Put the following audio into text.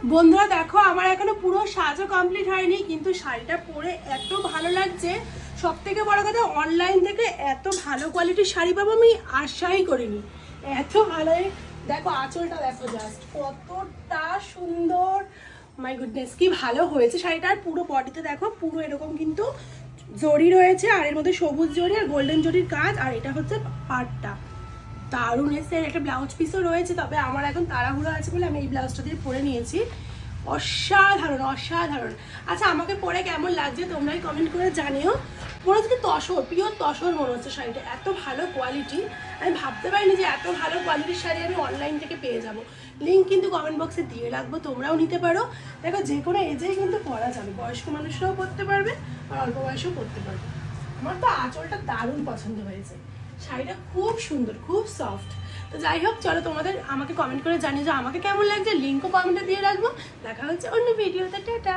বন্ধুরা দেখো, আমার এখনো পুরো সাজও কমপ্লিট হয়নি, কিন্তু শাড়িটা পরে এত ভালো লাগছে। সব থেকে বড় কথা, অনলাইন থেকে এত ভালো কোয়ালিটির শাড়ি পাবো আমি আশাই করিনি। এত ভালো। দেখো আঁচলটা দেখো, জাস্ট কতটা সুন্দর। মাই গুডনেস, কি ভালো হয়েছে শাড়িটা। আর পুরো বডিতে দেখো, পুরো এরকম কিন্তু জরি রয়েছে, আর এর মধ্যে সবুজ জরি আর গোল্ডেন জরির কাজ। আর এটা হচ্ছে পাড়টা, দারুণ এসে। একটা ব্লাউজ পিসও রয়েছে, তবে আমার এখন তাড়াহুড়ো আছে বলে আমি এই ব্লাউজটা দিয়ে পরে নিয়েছি। অসাধারণ অসাধারণ। আচ্ছা, আমাকে পরে কেমন লাগছে তোমরাই কমেন্ট করে জানিও। মনে হচ্ছে তসর, পিওর তসর মনে হচ্ছে শাড়িটা, এত ভালো কোয়ালিটি। আমি ভাবতে পারিনি যে এত ভালো কোয়ালিটির শাড়ি আমি অনলাইন থেকে পেয়ে যাব। লিঙ্ক কিন্তু কমেন্ট বক্সে দিয়ে রাখবো, তোমরাও নিতে পারো। দেখো, যে কোনো এজেই কিন্তু পরা যাবে, বয়স্ক মানুষরাও পরতে পারবে আর অল্প বয়সেও পরতে পারবে। আমার তো আঁচলটা দারুণ পছন্দ হয়েছে, শাড়িটা খুব সুন্দর, খুব সফট। তো যাই হোক, চলো তোমাদের আমাকে কমেন্ট করে জানিয়ে যে আমাকে কেমন লাগছে, লিঙ্কও কমেন্টে দিয়ে রাখবো। দেখা হচ্ছে অন্য ভিডিওতে, টাটা।